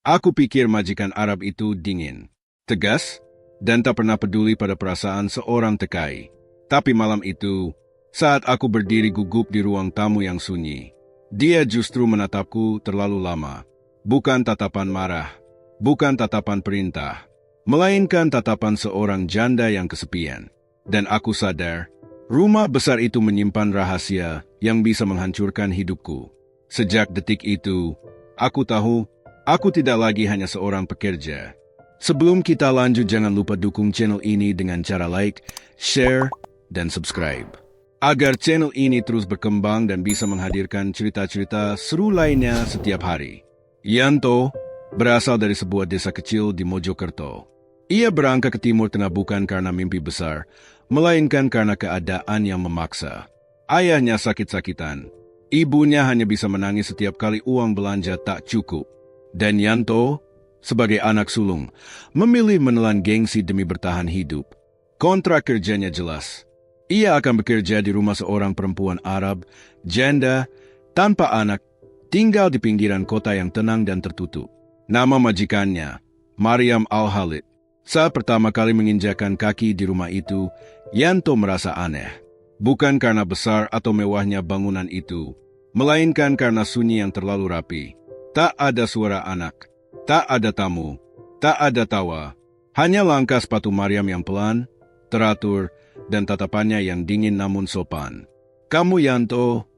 Aku pikir majikan Arab itu dingin, tegas, dan tak pernah peduli pada perasaan seorang TKI. Tapi malam itu, saat aku berdiri gugup di ruang tamu yang sunyi, dia justru menatapku terlalu lama. Bukan tatapan marah, bukan tatapan perintah, melainkan tatapan seorang janda yang kesepian. Dan aku sadar, rumah besar itu menyimpan rahasia yang bisa menghancurkan hidupku. Sejak detik itu, aku tahu aku tidak lagi hanya seorang pekerja. Sebelum kita lanjut, jangan lupa dukung channel ini dengan cara like, share, dan subscribe, agar channel ini terus berkembang dan bisa menghadirkan cerita-cerita seru lainnya setiap hari. Yanto berasal dari sebuah desa kecil di Mojokerto. Ia berangkat ke Timur Tengah bukan karena mimpi besar, melainkan karena keadaan yang memaksa. Ayahnya sakit-sakitan. Ibunya hanya bisa menangis setiap kali uang belanja tak cukup. Dan Yanto, sebagai anak sulung, memilih menelan gengsi demi bertahan hidup. Kontrak kerjanya jelas. Ia akan bekerja di rumah seorang perempuan Arab, janda, tanpa anak, tinggal di pinggiran kota yang tenang dan tertutup. Nama majikannya, Mariam Al-Khalid. Saat pertama kali menginjakan kaki di rumah itu, Yanto merasa aneh. Bukan karena besar atau mewahnya bangunan itu, melainkan karena sunyi yang terlalu rapi. Tak ada suara anak, tak ada tamu, tak ada tawa. Hanya langkah sepatu Mariam yang pelan, teratur, dan tatapannya yang dingin namun sopan. "Kamu Yanto?"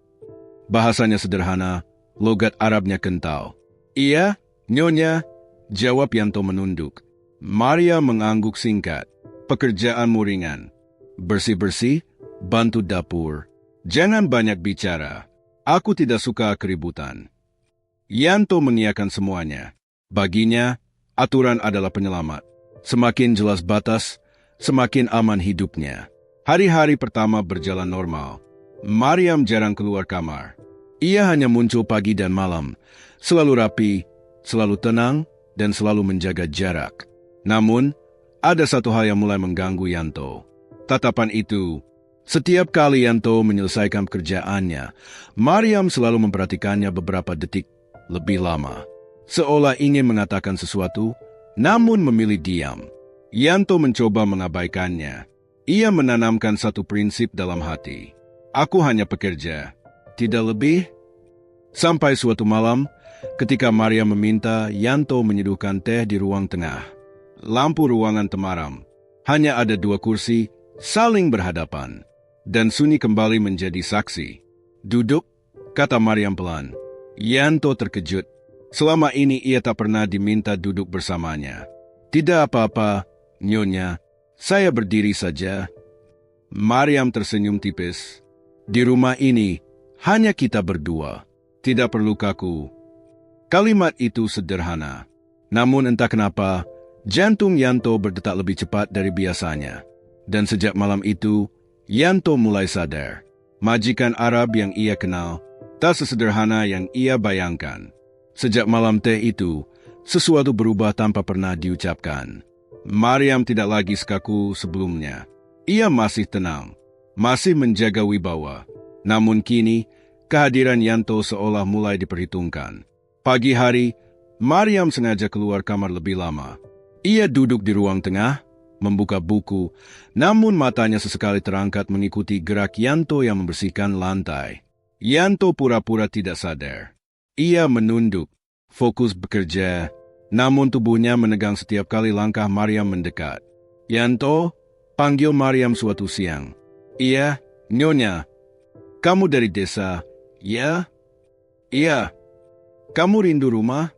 Bahasanya sederhana, logat Arabnya kental. "Iya, Nyonya," jawab Yanto menunduk. Maria mengangguk singkat. "Pekerjaanmu ringan. Bersih-bersih, bantu dapur. Jangan banyak bicara. Aku tidak suka keributan." Yanto mengiyakan semuanya. Baginya, aturan adalah penyelamat. Semakin jelas batas, semakin aman hidupnya. Hari-hari pertama berjalan normal. Mariam jarang keluar kamar. Ia hanya muncul pagi dan malam, selalu rapi, selalu tenang, dan selalu menjaga jarak. Namun, ada satu hal yang mulai mengganggu Yanto. Tatapan itu. Setiap kali Yanto menyelesaikan pekerjaannya, Mariam selalu memperhatikannya beberapa detik lebih lama. Seolah ingin mengatakan sesuatu, namun memilih diam. Yanto mencoba mengabaikannya. Ia menanamkan satu prinsip dalam hati. "Aku hanya pekerja, tidak lebih." Sampai suatu malam, ketika Mariam meminta Yanto menyeduhkan teh di ruang tengah. Lampu ruangan temaram. Hanya ada 2 kursi, saling berhadapan. Dan sunyi kembali menjadi saksi. "Duduk," kata Mariam pelan. Yanto terkejut. Selama ini ia tak pernah diminta duduk bersamanya. "Tidak apa-apa, Nyonya. Saya berdiri saja." Mariam tersenyum tipis. "Di rumah ini, hanya kita berdua. Tidak perlu kaku." Kalimat itu sederhana. Namun entah kenapa, jantung Yanto berdetak lebih cepat dari biasanya. Dan sejak malam itu, Yanto mulai sadar. Majikan Arab yang ia kenal tak sesederhana yang ia bayangkan. Sejak malam teh itu, sesuatu berubah tanpa pernah diucapkan. Mariam tidak lagi sekaku sebelumnya. Ia masih tenang, masih menjaga wibawa. Namun kini, kehadiran Yanto seolah mulai diperhitungkan. Pagi hari, Mariam sengaja keluar kamar lebih lama. Ia duduk di ruang tengah, membuka buku, namun matanya sesekali terangkat mengikuti gerak Yanto yang membersihkan lantai. Yanto pura-pura tidak sadar. Ia menunduk, fokus bekerja, namun tubuhnya menegang setiap kali langkah Mariam mendekat. "Yanto," panggil Mariam suatu siang. "Iya, Nyonya." "Kamu dari desa, ya?" "Iya." "Kamu rindu rumah?"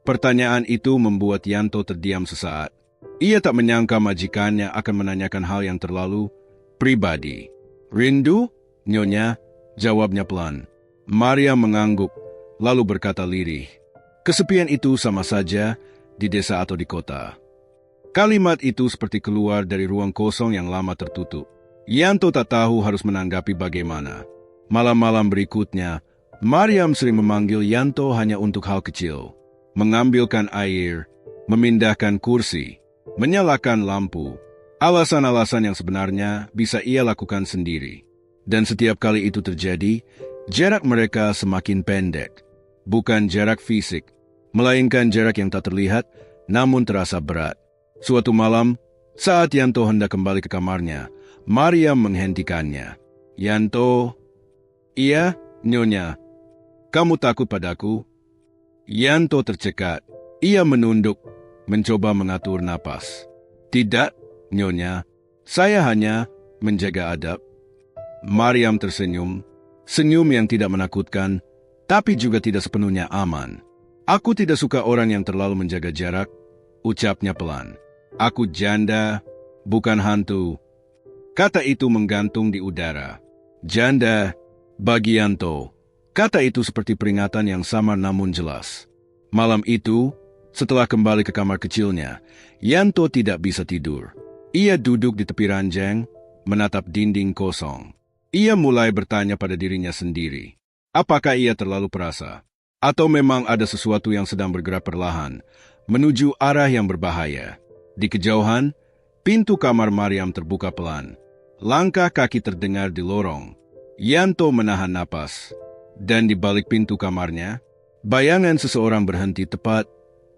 Pertanyaan itu membuat Yanto terdiam sesaat. Ia tak menyangka majikannya akan menanyakan hal yang terlalu pribadi. "Rindu, Nyonya?" jawabnya pelan. Mariam mengangguk, lalu berkata lirih. Kesepian itu sama saja di desa atau di kota. Kalimat itu seperti keluar dari ruang kosong yang lama tertutup. Yanto tak tahu harus menanggapi bagaimana. Malam-malam berikutnya, Mariam sering memanggil Yanto hanya untuk hal kecil. Mengambilkan air, memindahkan kursi, menyalakan lampu. Alasan-alasan yang sebenarnya bisa ia lakukan sendiri. Dan setiap kali itu terjadi, jarak mereka semakin pendek. Bukan jarak fisik, melainkan jarak yang tak terlihat namun terasa berat. Suatu malam, saat Yanto hendak kembali ke kamarnya, Mariam menghentikannya. Yanto, iya, Nyonya. Kamu takut padaku? Yanto tercekat. Ia menunduk, mencoba mengatur napas. Tidak, Nyonya. Saya hanya menjaga adab. Mariam tersenyum, senyum yang tidak menakutkan, tapi juga tidak sepenuhnya aman. Aku tidak suka orang yang terlalu menjaga jarak, ucapnya pelan. Aku janda, bukan hantu. Kata itu menggantung di udara. Janda, bagi Yanto. Kata itu seperti peringatan yang samar namun jelas. Malam itu, setelah kembali ke kamar kecilnya, Yanto tidak bisa tidur. Ia duduk di tepi ranjang, menatap dinding kosong. Ia mulai bertanya pada dirinya sendiri. Apakah ia terlalu perasa? Atau memang ada sesuatu yang sedang bergerak perlahan, menuju arah yang berbahaya? Di kejauhan, pintu kamar Mariam terbuka pelan. Langkah kaki terdengar di lorong. Yanto menahan napas. Dan di balik pintu kamarnya, bayangan seseorang berhenti tepat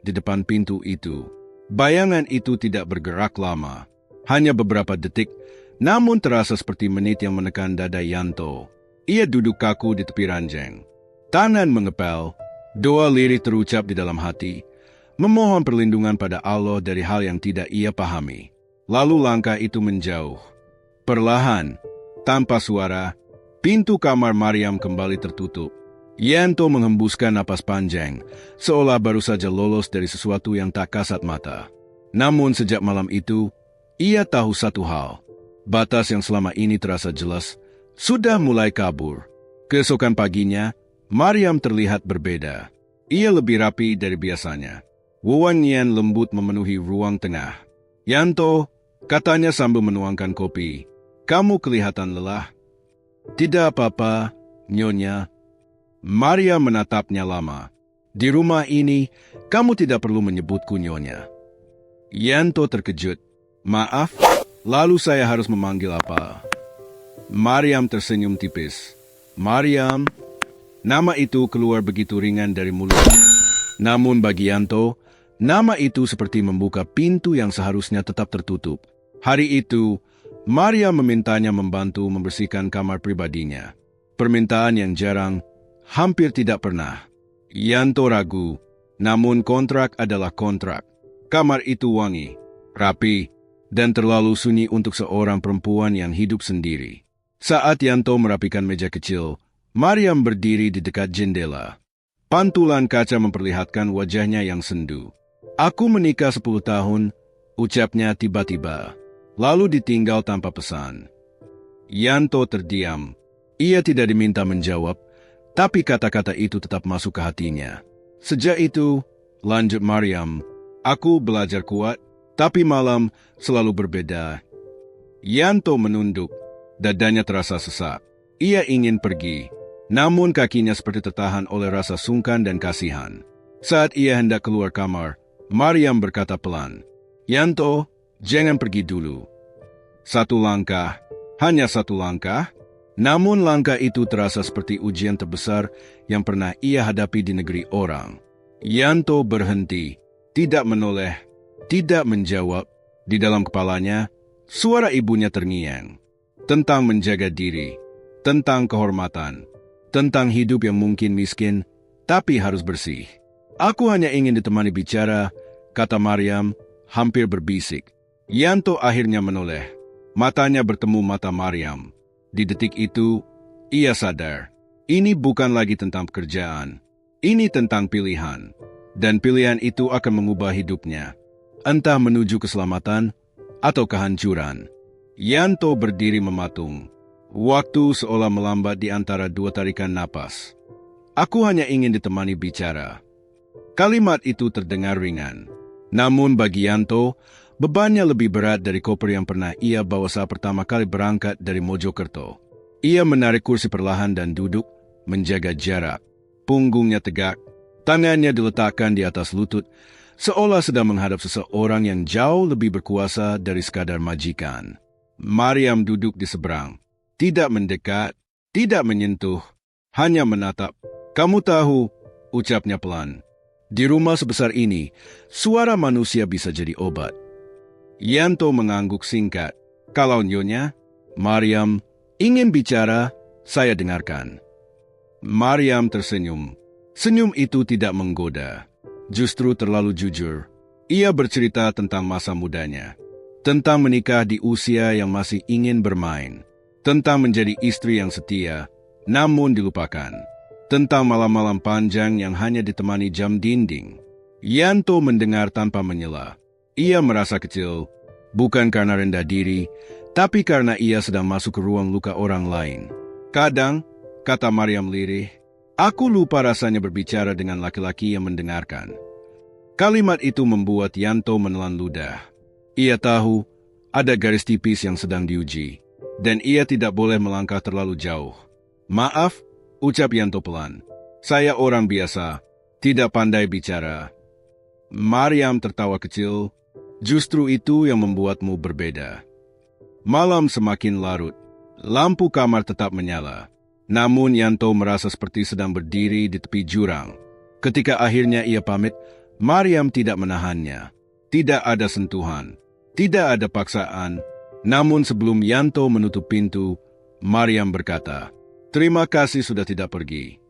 di depan pintu itu. Bayangan itu tidak bergerak lama. Hanya beberapa detik, namun terasa seperti menit yang menekan dada Yanto. Ia duduk kaku di tepi ranjang. Tangan mengepel, doa lirih terucap di dalam hati, memohon perlindungan pada Allah dari hal yang tidak ia pahami. Lalu langkah itu menjauh. Perlahan, tanpa suara, pintu kamar Mariam kembali tertutup. Yanto menghembuskan napas panjang, seolah baru saja lolos dari sesuatu yang tak kasat mata. Namun sejak malam itu, ia tahu satu hal. Batas yang selama ini terasa jelas, sudah mulai kabur. Keesokan paginya, Mariam terlihat berbeda. Ia lebih rapi dari biasanya. Wewangian lembut memenuhi ruang tengah. Yanto, katanya sambil menuangkan kopi, kamu kelihatan lelah. Tidak apa-apa, Nyonya. Maria menatapnya lama. Di rumah ini, kamu tidak perlu menyebutku Nyonya. Yanto terkejut. Maaf, lalu saya harus memanggil apa? Mariam tersenyum tipis. Mariam, nama itu keluar begitu ringan dari mulutnya. Namun bagi Yanto, nama itu seperti membuka pintu yang seharusnya tetap tertutup. Hari itu, Maria memintanya membantu membersihkan kamar pribadinya. Permintaan yang jarang, hampir tidak pernah. Yanto ragu, namun kontrak adalah kontrak. Kamar itu wangi, rapi, dan terlalu sunyi untuk seorang perempuan yang hidup sendiri. Saat Yanto merapikan meja kecil, Mariam berdiri di dekat jendela. Pantulan kaca memperlihatkan wajahnya yang sendu. Aku menikah 10 tahun, ucapnya tiba-tiba. Lalu ditinggal tanpa pesan. Yanto terdiam. Ia tidak diminta menjawab, tapi kata-kata itu tetap masuk ke hatinya. Sejak itu, lanjut Mariam, aku belajar kuat, tapi malam selalu berbeda. Yanto menunduk, dadanya terasa sesak. Ia ingin pergi, namun kakinya seperti tertahan oleh rasa sungkan dan kasihan. Saat ia hendak keluar kamar, Mariam berkata pelan, Yanto, jangan pergi dulu. Satu langkah, hanya satu langkah, namun langkah itu terasa seperti ujian terbesar yang pernah ia hadapi di negeri orang. Yanto berhenti, tidak menoleh, tidak menjawab. Di dalam kepalanya, suara ibunya terngiang. Tentang menjaga diri, tentang kehormatan, tentang hidup yang mungkin miskin, tapi harus bersih. Aku hanya ingin ditemani bicara, kata Mariam, hampir berbisik. Yanto akhirnya menoleh. Matanya bertemu mata Mariam. Di detik itu, ia sadar. Ini bukan lagi tentang pekerjaan. Ini tentang pilihan. Dan pilihan itu akan mengubah hidupnya. Entah menuju keselamatan atau kehancuran. Yanto berdiri mematung. Waktu seolah melambat di antara dua tarikan napas. Aku hanya ingin ditemani bicara. Kalimat itu terdengar ringan. Namun bagi Yanto, bebannya lebih berat dari koper yang pernah ia bawa saat pertama kali berangkat dari Mojokerto. Ia menarik kursi perlahan dan duduk, menjaga jarak. Punggungnya tegak, tangannya diletakkan di atas lutut, seolah sedang menghadap seseorang yang jauh lebih berkuasa dari sekadar majikan. Mariam duduk di seberang, tidak mendekat, tidak menyentuh, hanya menatap. Kamu tahu, ucapnya pelan, Di rumah sebesar ini, suara manusia bisa jadi obat. Yanto mengangguk singkat. Kalau Nyonya, Mariam, ingin bicara, saya dengarkan. Mariam tersenyum. Senyum itu tidak menggoda. Justru terlalu jujur. Ia bercerita tentang masa mudanya. Tentang menikah di usia yang masih ingin bermain. Tentang menjadi istri yang setia, namun dilupakan. Tentang malam-malam panjang yang hanya ditemani jam dinding. Yanto mendengar tanpa menyela. Ia merasa kecil, bukan karena rendah diri, tapi karena ia sedang masuk ke ruang luka orang lain. Kadang, kata Mariam lirih, aku lupa rasanya berbicara dengan laki-laki yang mendengarkan. Kalimat itu membuat Yanto menelan ludah. Ia tahu ada garis tipis yang sedang diuji, dan ia tidak boleh melangkah terlalu jauh. Maaf, ucap Yanto pelan. Saya orang biasa, tidak pandai bicara. Mariam tertawa kecil. Justru itu yang membuatmu berbeda. Malam semakin larut. Lampu kamar tetap menyala. Namun Yanto merasa seperti sedang berdiri di tepi jurang. Ketika akhirnya ia pamit, Mariam tidak menahannya. Tidak ada sentuhan. Tidak ada paksaan. Namun sebelum Yanto menutup pintu, Mariam berkata, "Terima kasih sudah tidak pergi."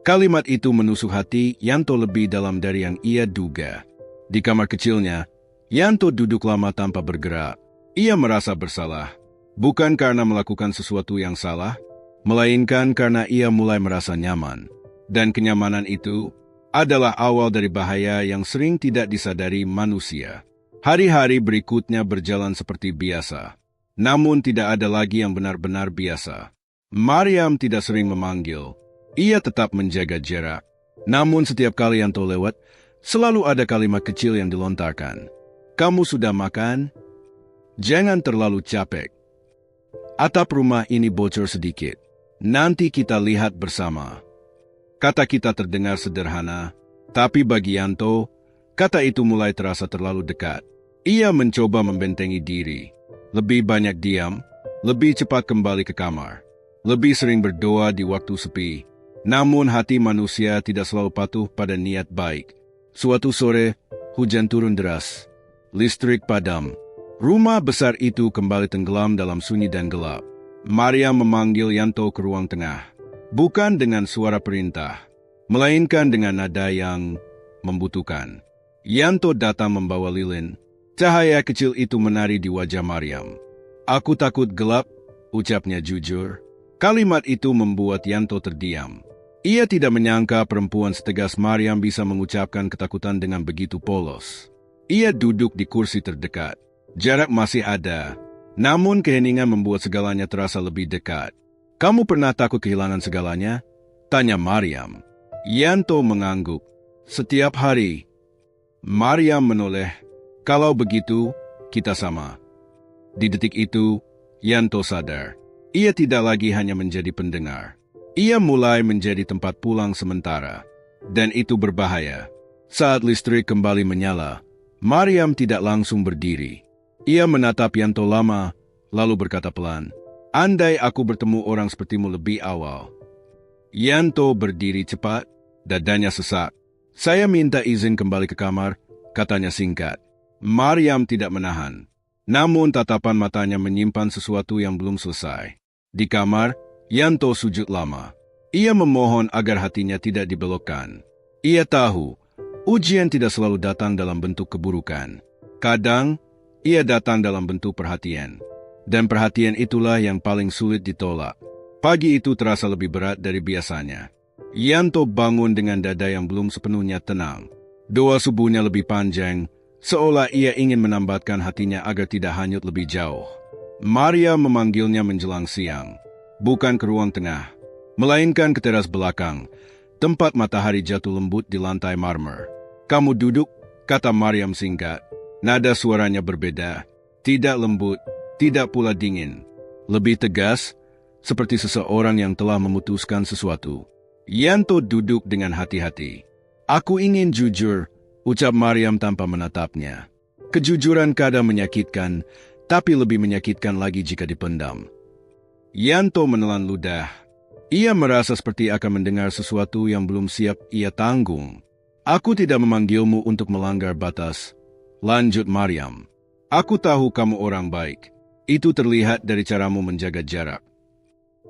Kalimat itu menusuk hati Yanto lebih dalam dari yang ia duga. Di kamar kecilnya, Yanto duduk lama tanpa bergerak. Ia merasa bersalah, bukan karena melakukan sesuatu yang salah, melainkan karena ia mulai merasa nyaman. Dan kenyamanan itu adalah awal dari bahaya yang sering tidak disadari manusia. Hari-hari berikutnya berjalan seperti biasa, namun tidak ada lagi yang benar-benar biasa. Mariam tidak sering memanggil. Ia tetap menjaga jarak. Namun setiap kali Yanto lewat, selalu ada kalimat kecil yang dilontarkan. Kamu sudah makan? Jangan terlalu capek. Atap rumah ini bocor sedikit. Nanti kita lihat bersama. Kata kita terdengar sederhana, tapi bagi Yanto, kata itu mulai terasa terlalu dekat. Ia mencoba membentengi diri. Lebih banyak diam, lebih cepat kembali ke kamar. Lebih sering berdoa di waktu sepi. Namun hati manusia tidak selalu patuh pada niat baik. Suatu sore, hujan turun deras. Listrik padam. Rumah besar itu kembali tenggelam dalam sunyi dan gelap. Mariam memanggil Yanto ke ruang tengah. Bukan dengan suara perintah, melainkan dengan nada yang membutuhkan. Yanto datang membawa lilin. Cahaya kecil itu menari di wajah Mariam. Aku takut gelap, ucapnya jujur. Kalimat itu membuat Yanto terdiam. Ia tidak menyangka perempuan setegas Mariam bisa mengucapkan ketakutan dengan begitu polos. Ia duduk di kursi terdekat. Jarak masih ada, namun keheningan membuat segalanya terasa lebih dekat. Kamu pernah takut kehilangan segalanya? Tanya Mariam. Yanto mengangguk. Setiap hari. Mariam menoleh. Kalau begitu, kita sama. Di detik itu, Yanto sadar. Ia tidak lagi hanya menjadi pendengar. Ia mulai menjadi tempat pulang sementara. Dan itu berbahaya. Saat listrik kembali menyala, Mariam tidak langsung berdiri. Ia menatap Yanto lama, lalu berkata pelan, "Andai aku bertemu orang sepertimu lebih awal." Yanto berdiri cepat, dadanya sesak. "Saya minta izin kembali ke kamar," katanya singkat. Mariam tidak menahan. Namun tatapan matanya menyimpan sesuatu yang belum selesai. Di kamar, Yanto sujud lama. Ia memohon agar hatinya tidak dibelokkan. Ia tahu, ujian tidak selalu datang dalam bentuk keburukan. Kadang, ia datang dalam bentuk perhatian. Dan perhatian itulah yang paling sulit ditolak. Pagi itu terasa lebih berat dari biasanya. Yanto bangun dengan dada yang belum sepenuhnya tenang. Doa subuhnya lebih panjang, seolah ia ingin menambatkan hatinya agar tidak hanyut lebih jauh. Maria memanggilnya menjelang siang, bukan ke ruang tengah, melainkan ke teras belakang, tempat matahari jatuh lembut di lantai marmer. "Kamu duduk," kata Mariam singkat. Nada suaranya berbeda, tidak lembut, tidak pula dingin. Lebih tegas, seperti seseorang yang telah memutuskan sesuatu. Yanto duduk dengan hati-hati. "Aku ingin jujur," ucap Mariam tanpa menatapnya. Kejujuran kadang menyakitkan, tapi lebih menyakitkan lagi jika dipendam. Yanto menelan ludah. Ia merasa seperti akan mendengar sesuatu yang belum siap ia tanggung. Aku tidak memanggilmu untuk melanggar batas, lanjut Mariam. Aku tahu kamu orang baik. Itu terlihat dari caramu menjaga jarak.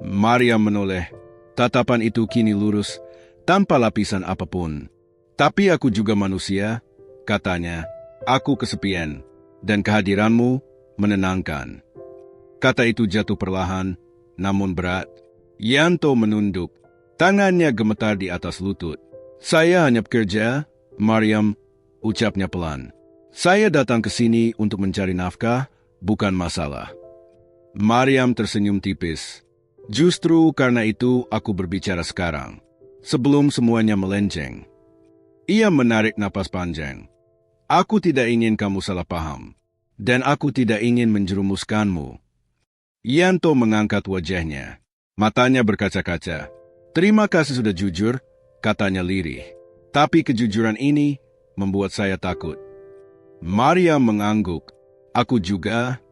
Mariam menoleh. Tatapan itu kini lurus, tanpa lapisan apapun. Tapi aku juga manusia, katanya. Aku kesepian, dan kehadiranmu menenangkan. Kata itu jatuh perlahan, namun berat. Yanto menunduk. Tangannya gemetar di atas lutut. Saya hanya bekerja, Mariam, ucapnya pelan. Saya datang ke sini untuk mencari nafkah, bukan masalah. Mariam tersenyum tipis. Justru karena itu aku berbicara sekarang, sebelum semuanya melenceng. Ia menarik napas panjang. Aku tidak ingin kamu salah paham, dan aku tidak ingin menjerumuskanmu. Yanto mengangkat wajahnya. Matanya berkaca-kaca. Terima kasih sudah jujur, katanya lirih. Tapi kejujuran ini membuat saya takut. Mariam mengangguk. Aku juga.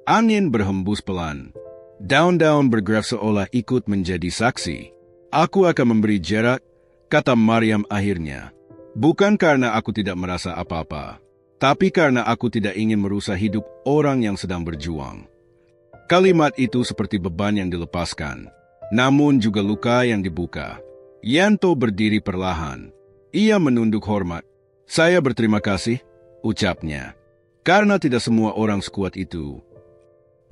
Angin berhembus pelan. Daun-daun bergerak seolah ikut menjadi saksi. Aku akan memberi jarak, kata Mariam akhirnya. Bukan karena aku tidak merasa apa-apa, tapi karena aku tidak ingin merusak hidup orang yang sedang berjuang. Kalimat itu seperti beban yang dilepaskan, namun juga luka yang dibuka. Yanto berdiri perlahan. Ia menunduk hormat. Saya berterima kasih, ucapnya. Karena tidak semua orang sekuat itu.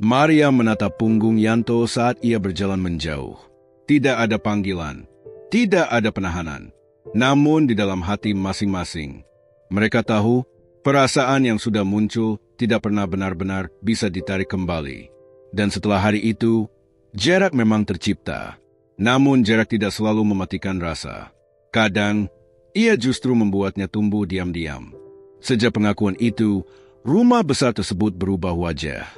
Mariam menatap punggung Yanto saat ia berjalan menjauh. Tidak ada panggilan, tidak ada penahanan. Namun di dalam hati masing-masing, mereka tahu perasaan yang sudah muncul tidak pernah benar-benar bisa ditarik kembali. Dan setelah hari itu, jarak memang tercipta. Namun jarak tidak selalu mematikan rasa. Kadang, ia justru membuatnya tumbuh diam-diam. Sejak pengakuan itu, rumah besar tersebut berubah wajah.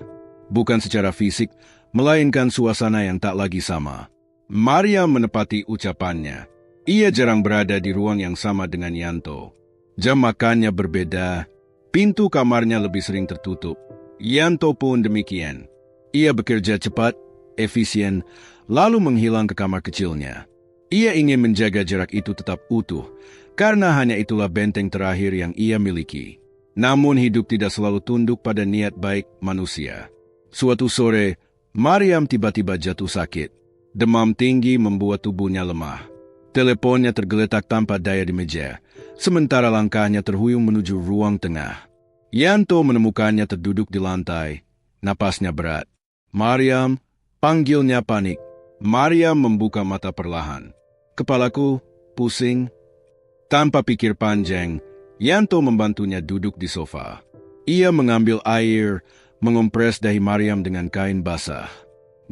Bukan secara fisik, melainkan suasana yang tak lagi sama. Mariam menepati ucapannya. Ia jarang berada di ruang yang sama dengan Yanto. Jam makannya berbeda, pintu kamarnya lebih sering tertutup. Yanto pun demikian. Ia bekerja cepat, efisien, lalu menghilang ke kamar kecilnya. Ia ingin menjaga jarak itu tetap utuh, karena hanya itulah benteng terakhir yang ia miliki. Namun hidup tidak selalu tunduk pada niat baik manusia. Suatu sore, Mariam tiba-tiba jatuh sakit. Demam tinggi membuat tubuhnya lemah. Teleponnya tergeletak tanpa daya di meja, sementara langkahnya terhuyung menuju ruang tengah. Yanto menemukannya terduduk di lantai, napasnya berat. Mariam, panggilnya panik. Mariam membuka mata perlahan. Kepalaku pusing. Tanpa pikir panjang, Yanto membantunya duduk di sofa. Ia mengambil air, mengompres dahi Mariam dengan kain basah.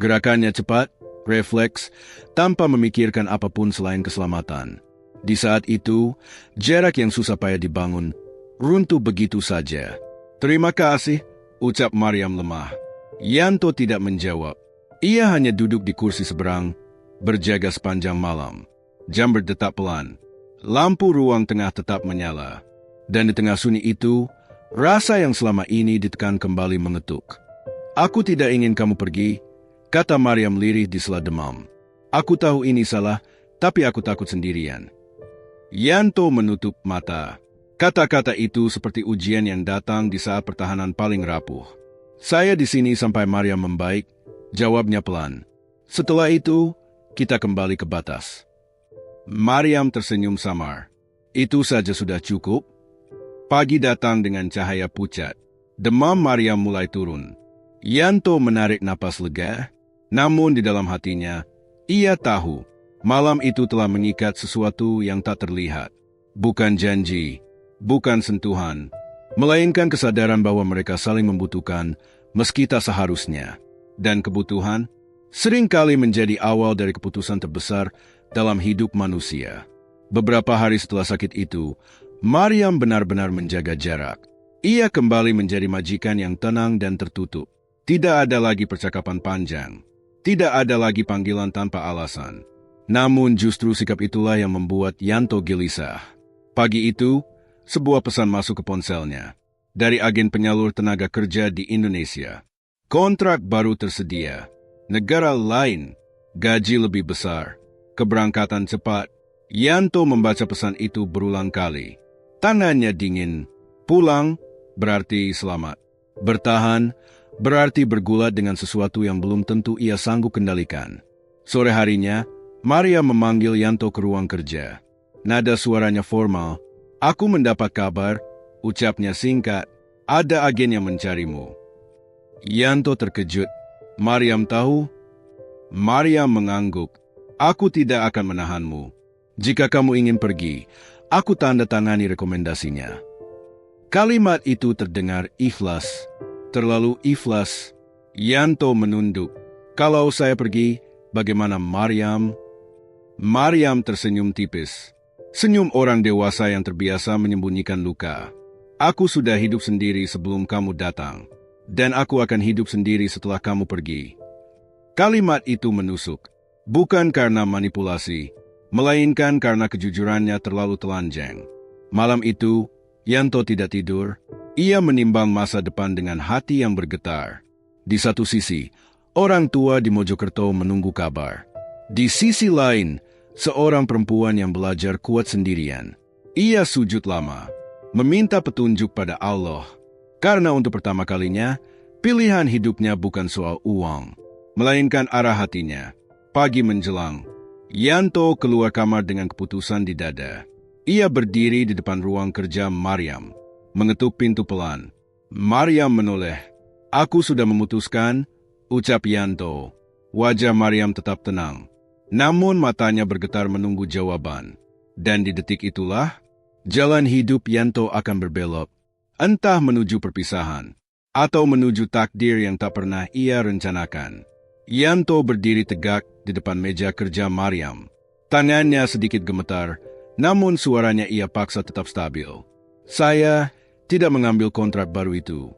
Gerakannya cepat, refleks, tanpa memikirkan apapun selain keselamatan. Di saat itu, jarak yang susah payah dibangun, runtuh begitu saja. Terima kasih, ucap Mariam lemah. Yanto tidak menjawab. Ia hanya duduk di kursi seberang, berjaga sepanjang malam. Jam berdetak pelan. Lampu ruang tengah tetap menyala. Dan di tengah sunyi itu, rasa yang selama ini ditekan kembali mengetuk. Aku tidak ingin kamu pergi, kata Mariam lirih di sela demam. Aku tahu ini salah, tapi aku takut sendirian. Yanto menutup mata. Kata-kata itu seperti ujian yang datang di saat pertahanan paling rapuh. Saya di sini sampai Mariam membaik, jawabnya pelan. Setelah itu, kita kembali ke batas. Mariam tersenyum samar. Itu saja sudah cukup. Pagi datang dengan cahaya pucat. Demam Mariam mulai turun. Yanto menarik napas lega, namun di dalam hatinya, ia tahu malam itu telah mengikat sesuatu yang tak terlihat. Bukan janji, bukan sentuhan, melainkan kesadaran bahwa mereka saling membutuhkan meski tak seharusnya. Dan kebutuhan seringkali menjadi awal dari keputusan terbesar dalam hidup manusia. Beberapa hari setelah sakit itu, Mariam benar-benar menjaga jarak. Ia kembali menjadi majikan yang tenang dan tertutup. Tidak ada lagi percakapan panjang. Tidak ada lagi panggilan tanpa alasan. Namun justru sikap itulah yang membuat Yanto gelisah. Pagi itu, sebuah pesan masuk ke ponselnya. Dari agen penyalur tenaga kerja di Indonesia. Kontrak baru tersedia. Negara lain, gaji lebih besar. Keberangkatan cepat. Yanto membaca pesan itu berulang kali. Tandanya dingin. Pulang berarti selamat. Bertahan berarti bergulat dengan sesuatu yang belum tentu ia sanggup kendalikan. Sore harinya, Maria memanggil Yanto ke ruang kerja. Nada suaranya formal. "Aku mendapat kabar," ucapnya singkat. "Ada agen yang mencarimu." Yanto terkejut. "Mariam tahu?" Mariam mengangguk. "Aku tidak akan menahanmu. Jika kamu ingin pergi, aku tanda tangani rekomendasinya." Kalimat itu terdengar ikhlas. Terlalu ikhlas. Yanto menunduk. "Kalau saya pergi, bagaimana Mariam?" Mariam tersenyum tipis. Senyum orang dewasa yang terbiasa menyembunyikan luka. "Aku sudah hidup sendiri sebelum kamu datang. Dan aku akan hidup sendiri setelah kamu pergi." Kalimat itu menusuk. Bukan karena manipulasi, melainkan karena kejujurannya terlalu telanjang. Malam itu, Yanto tidak tidur. Ia menimbang masa depan dengan hati yang bergetar. Di satu sisi, orang tua di Mojokerto menunggu kabar. Di sisi lain, seorang perempuan yang belajar kuat sendirian. Ia sujud lama, meminta petunjuk pada Allah. Karena untuk pertama kalinya, pilihan hidupnya bukan soal uang, melainkan arah hatinya. Pagi menjelang, Yanto keluar kamar dengan keputusan di dada. Ia berdiri di depan ruang kerja Mariam, mengetuk pintu pelan. Mariam menoleh. "Aku sudah memutuskan," ucap Yanto. Wajah Mariam tetap tenang, namun matanya bergetar menunggu jawaban. Dan di detik itulah, jalan hidup Yanto akan berbelok. Entah menuju perpisahan, atau menuju takdir yang tak pernah ia rencanakan. Yanto berdiri tegak di depan meja kerja Mariam. Tangannya sedikit gemetar, namun suaranya ia paksa tetap stabil. "Saya tidak mengambil kontrak baru itu."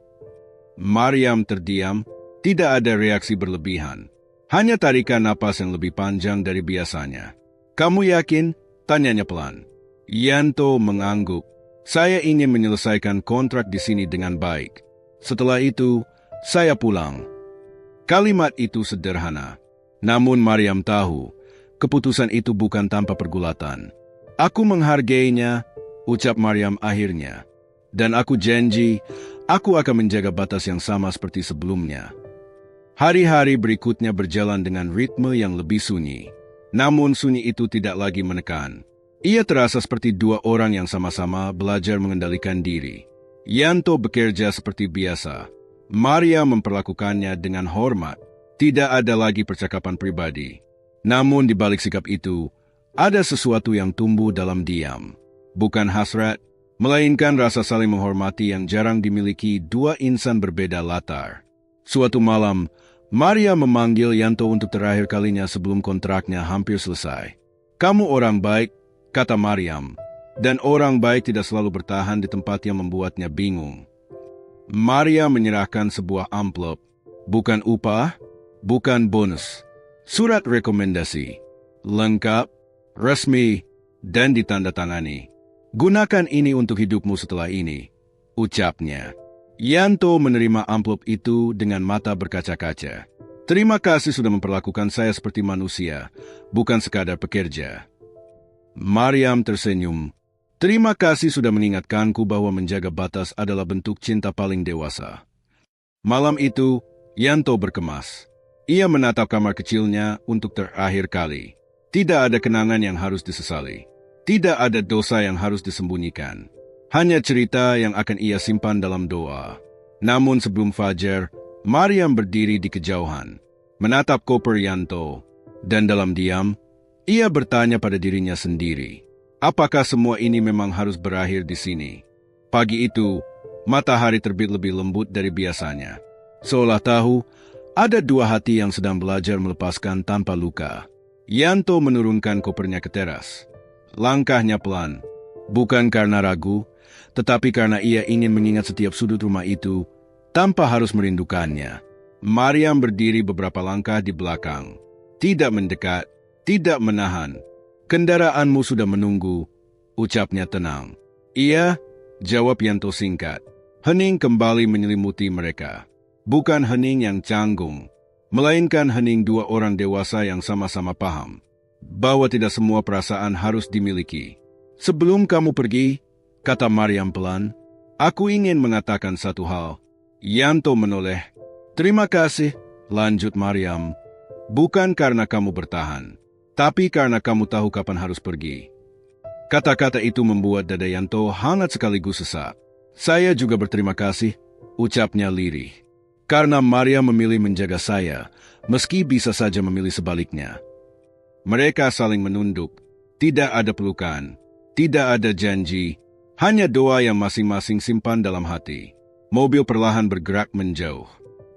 Mariam terdiam, tidak ada reaksi berlebihan. Hanya tarikan napas yang lebih panjang dari biasanya. "Kamu yakin?" tanyanya pelan. Yanto mengangguk. "Saya ingin menyelesaikan kontrak di sini dengan baik. Setelah itu, saya pulang." Kalimat itu sederhana. Namun Mariam tahu, keputusan itu bukan tanpa pergulatan. "Aku menghargainya," ucap Mariam akhirnya. "Dan aku janji, aku akan menjaga batas yang sama seperti sebelumnya." Hari-hari berikutnya berjalan dengan ritme yang lebih sunyi. Namun sunyi itu tidak lagi menekan. Ia terasa seperti dua orang yang sama-sama belajar mengendalikan diri. Yanto bekerja seperti biasa. Maria memperlakukannya dengan hormat. Tidak ada lagi percakapan pribadi. Namun di balik sikap itu, ada sesuatu yang tumbuh dalam diam. Bukan hasrat, melainkan rasa saling menghormati yang jarang dimiliki dua insan berbeda latar. Suatu malam, Maria memanggil Yanto untuk terakhir kalinya sebelum kontraknya hampir selesai. "Kamu orang baik," kata Mariam, "dan orang baik tidak selalu bertahan di tempat yang membuatnya bingung." Maria menyerahkan sebuah amplop. Bukan upah, bukan bonus. Surat rekomendasi. Lengkap, resmi, dan ditandatangani. "Gunakan ini untuk hidupmu setelah ini," ucapnya. Yanto menerima amplop itu dengan mata berkaca-kaca. "Terima kasih sudah memperlakukan saya seperti manusia, bukan sekadar pekerja." Mariam tersenyum. "Terima kasih sudah mengingatkanku bahwa menjaga batas adalah bentuk cinta paling dewasa." Malam itu, Yanto berkemas. Ia menatap kamar kecilnya untuk terakhir kali. Tidak ada kenangan yang harus disesali. Tidak ada dosa yang harus disembunyikan. Hanya cerita yang akan ia simpan dalam doa. Namun sebelum fajar, Mariam berdiri di kejauhan, menatap koper Yanto, dan dalam diam, ia bertanya pada dirinya sendiri, apakah semua ini memang harus berakhir di sini? Pagi itu, matahari terbit lebih lembut dari biasanya. Seolah tahu, ada dua hati yang sedang belajar melepaskan tanpa luka. Yanto menurunkan kopernya ke teras. Langkahnya pelan, bukan karena ragu, tetapi karena ia ingin mengingat setiap sudut rumah itu tanpa harus merindukannya. Mariam berdiri beberapa langkah di belakang. Tidak mendekat, tidak menahan. "Kendaraanmu sudah menunggu," ucapnya tenang. "Iya," jawab Yanto singkat. Hening kembali menyelimuti mereka. Bukan hening yang canggung, melainkan hening dua orang dewasa yang sama-sama paham bahwa tidak semua perasaan harus dimiliki. Sebelum kamu pergi, kata Mariam pelan, aku ingin mengatakan satu hal. Yanto menoleh. Terima kasih, lanjut Mariam. Bukan karena kamu bertahan, tapi karena kamu tahu kapan harus pergi. Kata-kata itu membuat dada Yanto hangat sekaligus sesak. Saya juga berterima kasih, ucapnya lirih. Karena Mariam memilih menjaga saya, meski bisa saja memilih sebaliknya. Mereka saling menunduk. Tidak ada pelukan, tidak ada janji, hanya doa yang masing-masing simpan dalam hati. Mobil perlahan bergerak menjauh.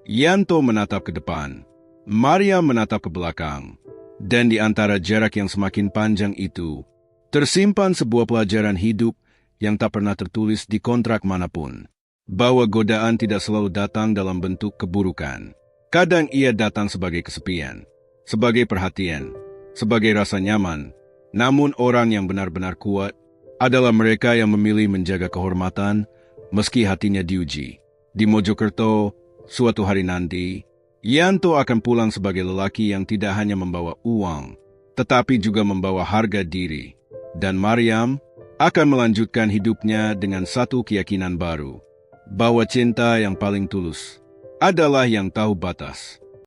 Yanto menatap ke depan, Mariam menatap ke belakang. Dan di antara jarak yang semakin panjang itu, tersimpan sebuah pelajaran hidup yang tak pernah tertulis di kontrak manapun. Bahwa godaan tidak selalu datang dalam bentuk keburukan. Kadang ia datang sebagai kesepian, sebagai perhatian, sebagai rasa nyaman. Namun orang yang benar-benar kuat adalah mereka yang memilih menjaga kehormatan meski hatinya diuji. Di Mojokerto, suatu hari nanti, Yanto akan pulang sebagai lelaki yang tidak hanya membawa uang, tetapi juga membawa harga diri. Dan Mariam akan melanjutkan hidupnya dengan satu keyakinan baru, bahwa cinta yang paling tulus adalah yang tahu batas.